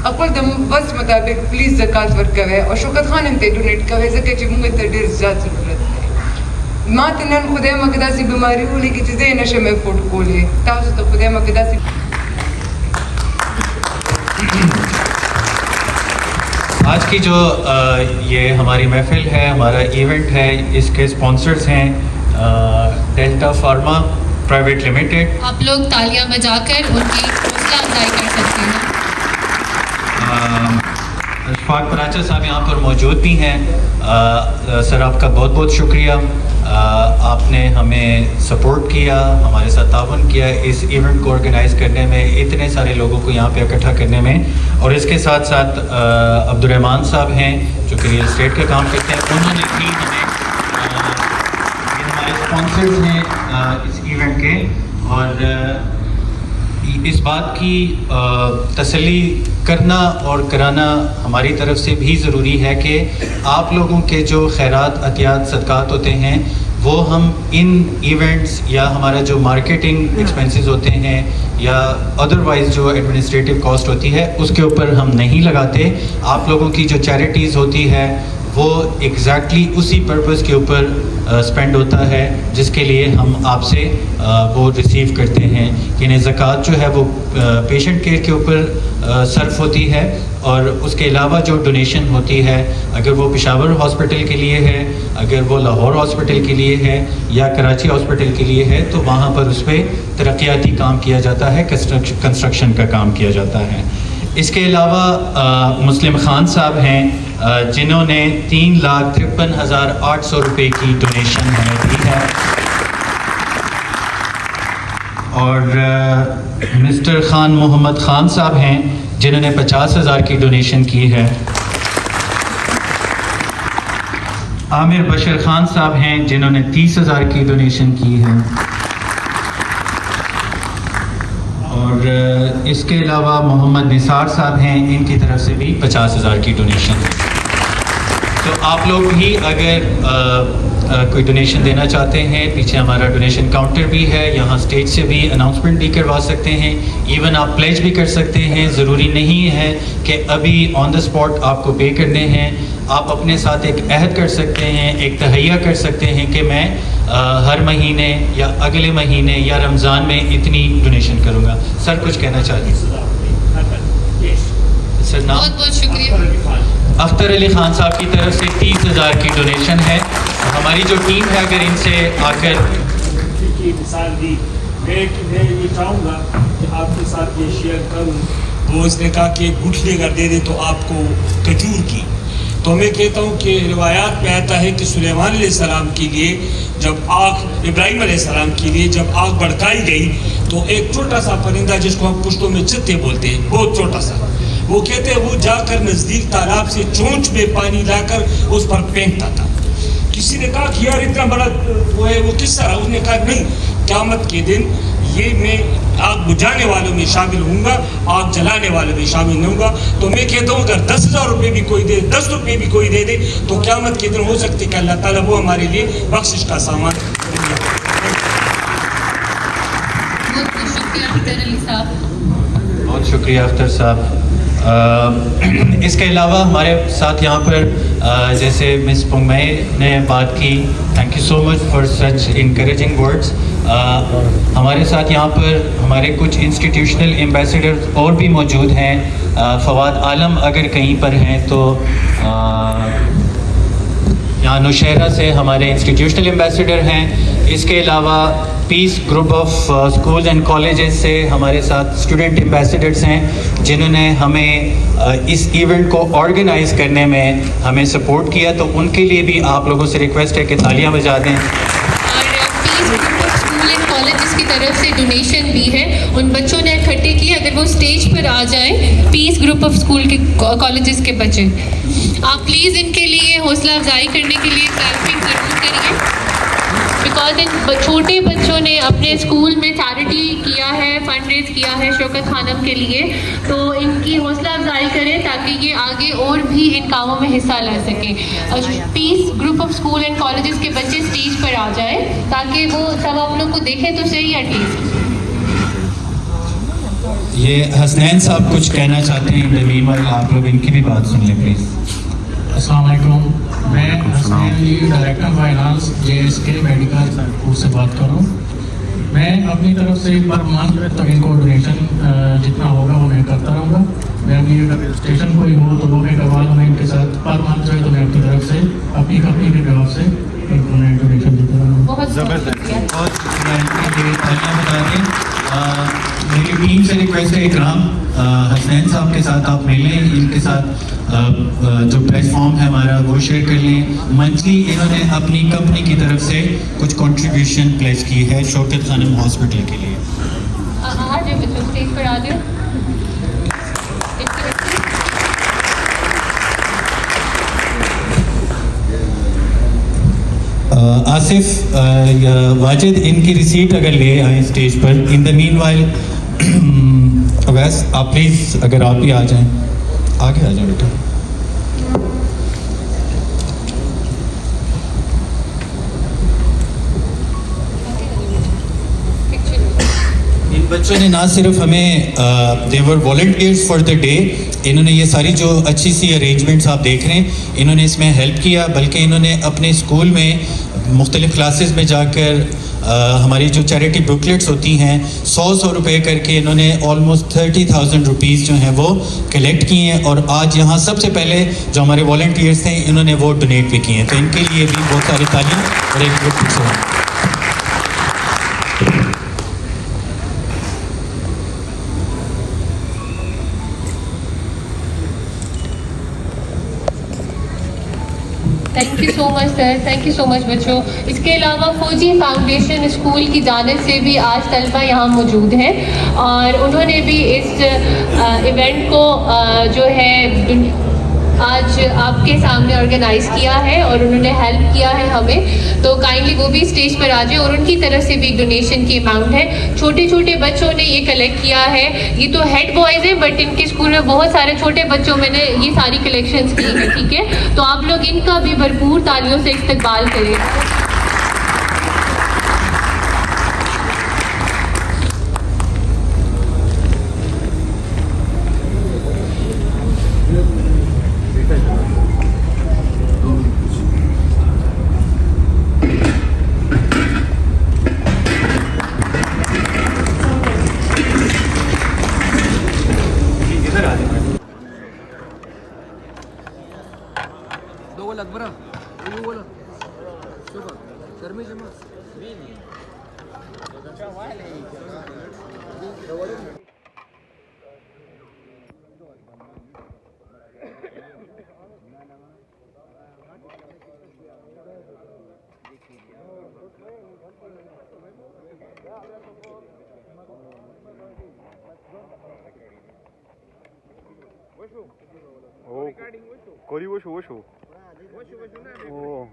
خپل د وس مطابق پلیز زکات ورکوئ او شوکت خان هم ته ډونیټ کوئ ځکه چې موږ ته ډېر زیات ضرورت دی ما ته نن خدای مکه داسې بیماري ولیکي چې زه یې نشم افورډ کولی تاسو ته خدای مکه داسې آج کی جو یہ ہماری محفل ہے ہمارا ایونٹ ہے اس کے اسپانسرز ہیں ڈیلٹا فارما پرائیویٹ لمیٹڈ آپ لوگ تالیاں بجا کر ان کی حوصلہ افزائی کر سکتے ہیں اشفاق پراچا صاحب یہاں پر موجود بھی ہیں سر آپ کا بہت بہت شکریہ آپ نے ہمیں سپورٹ کیا ہمارے ساتھ تعاون کیا اس ایونٹ کو آرگنائز کرنے میں اتنے سارے لوگوں کو یہاں پہ اکٹھا کرنے میں اور اس کے ساتھ ساتھ عبدالرحمان صاحب ہیں جو کہ ریئل اسٹیٹ کا کام کرتے ہیں انہوں نے بھی ہمیں یہ ہمارے اسپانسرز ہیں اس ایونٹ کے اور اس بات کی تسلی کرنا اور کرانا ہماری طرف سے بھی ضروری ہے کہ آپ لوگوں کے جو خیرات عطیات صدقات ہوتے ہیں وہ ہم ان ایونٹس یا ہمارا جو مارکیٹنگ ایکسپینسز ہوتے ہیں یا ادروائز جو ایڈمنسٹریٹو کاسٹ ہوتی ہے اس کے اوپر ہم نہیں لگاتے آپ لوگوں کی جو چیریٹیز ہوتی ہے وہ ایگزیکٹلی اسی پرپز کے اوپر اسپینڈ ہوتا ہے جس کے لیے ہم آپ سے وہ ریسیو کرتے ہیں یعنی زکوٰۃ جو ہے وہ پیشنٹ کیئر کے اوپر صرف ہوتی ہے اور اس کے علاوہ جو ڈونیشن ہوتی ہے اگر وہ پشاور ہاسپٹل کے لیے ہے اگر وہ لاہور ہاسپٹل کے لیے ہے یا کراچی ہاسپٹل کے لیے ہے تو وہاں پر اس پہ ترقیاتی کام کیا جاتا ہے کنسٹرکشن کا کام کیا جاتا ہے اس کے علاوہ مسلم خان صاحب ہیں جنہوں نے 3,53,800 روپے کی ڈونیشن ہمیں دی ہے اور مسٹر خان محمد خان صاحب ہیں جنہوں نے 50,000 کی ڈونیشن کی ہے عامر بشر خان صاحب ہیں جنہوں نے 30,000 کی ڈونیشن کی ہے اور اور اس کے علاوہ محمد نثار صاحب ہیں، ان کی طرف سے بھی 50,000 کی ڈونیشن ہے. تو آپ لوگ بھی اگر کوئی ڈونیشن دینا چاہتے ہیں، پیچھے ہمارا ڈونیشن کاؤنٹر بھی ہے، یہاں اسٹیج سے بھی اناؤنسمنٹ بھی کروا سکتے ہیں. ایون آپ پلیج بھی کر سکتے ہیں، ضروری نہیں ہے کہ ابھی آن دا اسپاٹ آپ کو پے کرنے ہیں. آپ اپنے ساتھ ایک عہد کر سکتے ہیں، ایک تہیہ کر سکتے ہیں کہ میں ہر مہینے یا اگلے مہینے یا رمضان میں اتنی ڈونیشن کروں گا. سر کچھ کہنا چاہتے ہیں؟ سر نام؟ بہت بہت شکریہ. اختر علی خان صاحب کی طرف سے 30,000 کی ڈونیشن ہے. ہماری جو ٹیم ہے اگر ان سے آ کر مثال دی، میں یہ چاہوں گا کہ آپ کے ساتھ یہ شیئر کروں. وہ اس نے کہا کہ گٹھلی اگر دے دے تو آپ کو کھجور کی، تو میں کہتا ہوں کہ روایات میں آتا ہے کہ سلیمان علیہ السلام کے لیے جب آگ، ابراہیم علیہ السلام کے لیے جب آگ بھڑکائی گئی تو ایک چھوٹا سا پرندہ جس کو ہم پشتوں میں چتے بولتے ہیں، بہت چھوٹا سا، وہ کہتے ہیں وہ جا کر نزدیک تالاب سے چونچ میں پانی لا کر اس پر پھینکتا تھا. کسی نے کہا کہ یار اتنا بڑا وہ ہے، وہ کس طرح؟ اس نے کہا نہیں، قیامت کے دن یہ میں آگ بجھانے والوں میں شامل ہوں گا، آگ جلانے والوں میں شامل نہیں ہوں گا. تو میں کہتا ہوں اگر 10,000 روپے بھی کوئی دے، 10 روپے بھی کوئی دے دے، تو قیامت کے دن ہو سکتے کہ اللہ تعالیٰ وہ ہمارے لیے بخشش کا سامان. بہت شکریہ اختر صاحب. اس کے علاوہ ہمارے ساتھ یہاں پر جیسے مس پنگمے نے بات کی، تھینک یو سو مچ فار سچ انکریجنگ ورڈز. ہمارے ساتھ یہاں پر ہمارے کچھ انسٹیٹیوشنل ایمبیسیڈر اور بھی موجود ہیں. فواد عالم اگر کہیں پر ہیں تو یہاں نوشہرہ سے ہمارے انسٹیٹیوشنل ایمبیسیڈر ہیں. اس کے علاوہ پیس گروپ آف اسکولز اینڈ کالجز سے ہمارے ساتھ اسٹوڈنٹ ایمبیسیڈرس ہیں جنہوں نے ہمیں اس ایونٹ کو آرگنائز کرنے میں ہمیں سپورٹ کیا. تو ان کے لیے بھی آپ لوگوں سے ریکویسٹ ہے کہ تالیاں بجا دیں. کالجز کی طرف سے ڈونیشن بھی ہے، ان بچوں نے اکٹھے کی. اگر وہ اسٹیج پر آ جائیں، پیس گروپ آف اسکول کے کالجز کے بچے، آپ پلیز ان کے لیے حوصلہ افزائی کرنے کے لیے کلیپنگ ضرور کریے، بیکاز ان چھوٹے بچوں نے اپنے اسکول میں چیریٹی کیا ہے، فنڈ ریز کیا ہے شوکت خانم کے لیے. تو ان کی حوصلہ افزائی کریں تاکہ یہ آگے اور بھی ان کاموں میں حصہ لے سکیں. پیس گروپ آف اسکول اینڈ کالجز کے بچے اسٹیج پر آ جائیں تاکہ وہ سب آپ لوگ کو دیکھیں تو صحیح ایٹ لیسٹ. یہ حسنین صاحب کچھ کہنا چاہتے ہیں، مینوائل آپ لوگ ان کی بھی بات سن لیں پلیز. السلام علیکم، میں حسنین ڈائریکٹر فائنانس JSK میڈیکل اسکول سے بات کر رہا ہوں. میں اپنی طرف سے پر منتھ ان کو ڈونیشن جتنا ہوگا وہ میں کرتا رہوں گا. میں ابھی اگر اسٹیشن کوئی ہو تو وہ میں کروا لوں گا ان کے ساتھ. پر منتھ جو ہے تو میں اپنی طرف سے اپنی کمپنی کے جواب سے ان کو میں ڈونیشن دیتا رہوں گا. بہت میری ٹیم سے ریکویسٹ ہے اکرام حسنین صاحب کے ساتھ آپ ملیں، ان کے ساتھ جو پلیٹ فارم ہے ہمارا وہ شیئر کر لیں. منتھلی انہوں نے اپنی کمپنی کی طرف سے کچھ کنٹریبیوشن پلیس کی ہے شوکت خانم ہاسپٹل کے لیے. اسٹیج پر آ جاؤ. آصف واجد ان کی ریسیٹ اگر لے آئیں اسٹیج پر. ان دا مین وائل اویس آپ پلیز اگر آپ بھی آ جائیں، آگے آ جائیں بیٹا. ان بچوں نے نہ صرف ہمیں دیور والنٹیئرس فار دا ڈے، انہوں نے یہ ساری جو اچھی سی ارینجمنٹس آپ دیکھ رہے ہیں انہوں نے اس میں ہیلپ کیا، بلکہ انہوں نے اپنے اسکول میں مختلف کلاسز میں جا کر ہماری جو چیریٹی بکلیٹس ہوتی ہیں 100 روپے کر کے انہوں نے آلموسٹ 30,000 روپیز جو ہیں وہ کلیکٹ کیے ہیں. اور آج یہاں سب سے پہلے جو ہمارے والنٹیئرس ہیں انہوں نے وہ ڈونیٹ بھی کیے ہیں. تو ان کے لیے بھی بہت ساری تعلیم اور ایک گروپ سے تھینک یو سو مچ سر، تھینک یو سو مچ بچوں. اس کے علاوہ فوجی فاؤنڈیشن اسکول کی جانب سے بھی آج طلبہ یہاں موجود ہیں اور انہوں نے بھی اس ایونٹ کو جو ہے आज आपके सामने ऑर्गेनाइज किया है और उन्होंने हेल्प किया है हमें, तो काइंडली वो भी स्टेज पर आ जाए। और उनकी तरफ से भी एक डोनेशन की अमाउंट है, छोटे छोटे बच्चों ने ये कलेक्ट किया है। ये तो हेड बॉयज़ हैं बट इनके स्कूल में बहुत सारे छोटे बच्चों में ने ये सारी कलेक्शंस की है, ठीक है। तो आप लोग इनका भी भरपूर तालियों से इस्तकबाल करें। کوری وشو وشو او